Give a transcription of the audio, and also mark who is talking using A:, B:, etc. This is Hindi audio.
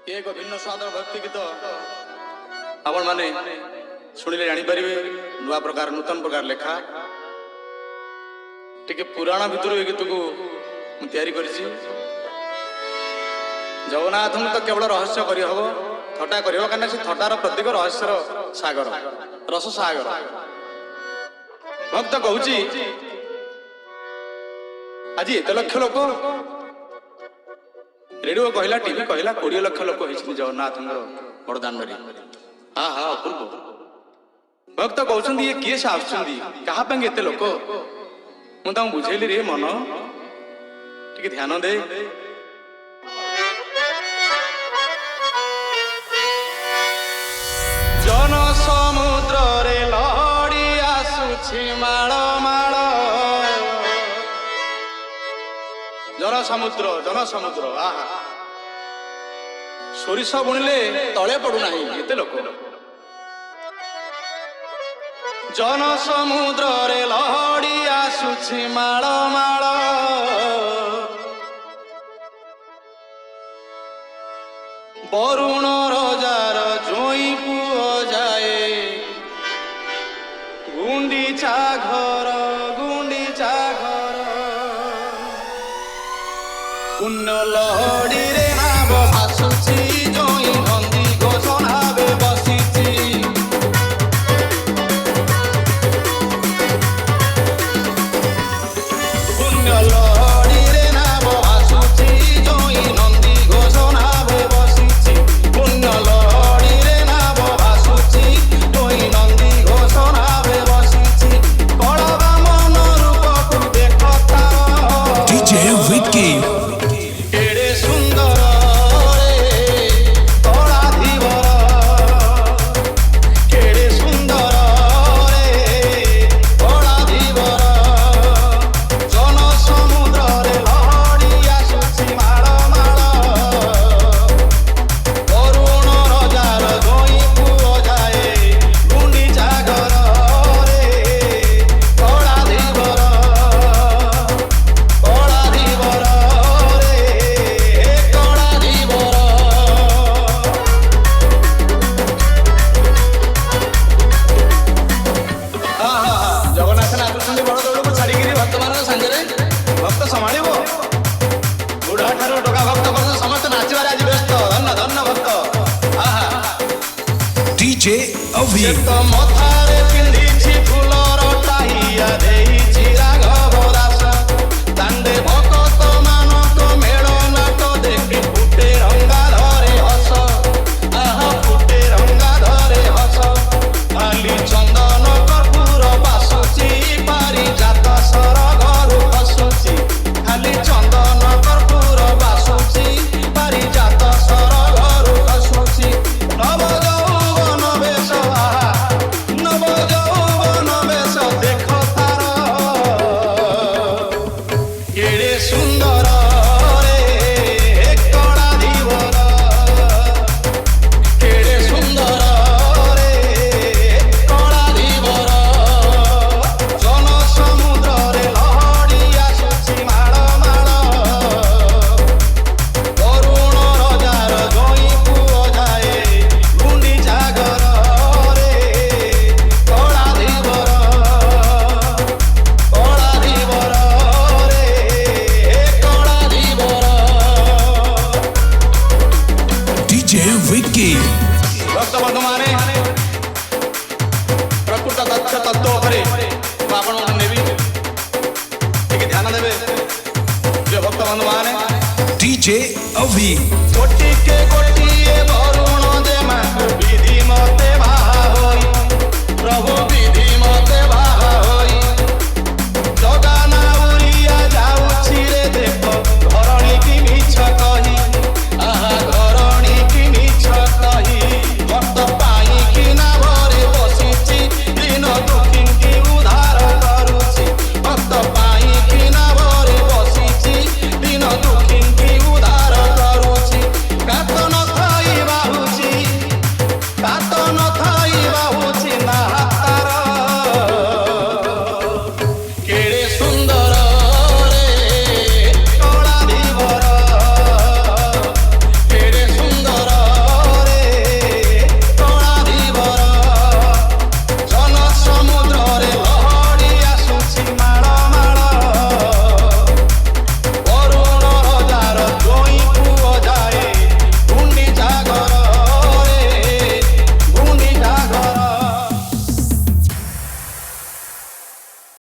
A: ये एक भिन्न स्वादर भक्ति गीत आपण माने शुणिले जानी परिबे नुआ प्रकार नूतन प्रकार लेखा टिके पुराण भितर ए गीत को मु तयारी करछि। जगन्नाथ तो केवल रहस्य करि हबो थटा करि हबो कारण से थटार प्रतीक रहस्यर सागर रस सागर भक्त कहूची आज एत लक्ष लोक रेडियो कहला टीवी कहला 20 लाख लोक होइछि जगन्नाथ बड़दान हाँ हाँ अपूर्व भक्त कहते ये किए से आसुंदी कहा पे एते लोक मुझे बुझेली रे मन टिके ध्यान दे जन समुद्र रे लहड़ी आसुछि माळ माळ जन समुद्र आहा सोरिष बुणिले तले पड़ूना एते लोक जन समुद्र रे लहड़ी आसुछि माळ माळ बरुण रजार जोई पुओ जाए गुंडीचा घर पुण्य लहड़ी रे नाव भासुछि जोई नंदी घोषणा बे बसिछि पुण्य लहड़ी रे नाव भासुछि जोई नंदी घोषणा बे बसिछि पुण्य लहड़ी रे नाव भासुछि जोई नंदी घोषणा बे बसिछि कळवा मन रूप को देखता
B: डीजे विकी डीजे अभी
A: मथारे पिंधिछि फुलर टाहिया देइछि राघव दास दांडे भक्त मानक मेलनाट देखि फुटे रंगा धरे हस आहा फुटे रंगा धरे हस खाली चंदन कर्पूर बासुछि पारी जात सर घर बसुछि खाली चंदन कर्पूर बासुछि पारी जात सर घर बसुछि नव भक्त बंधु माने प्रकृत तथ्य तत्व उपरे आपण नेबी ठीक ध्यान देबे जे भक्त बंधु माने
B: डीजे अभी
A: गोटी के गोटी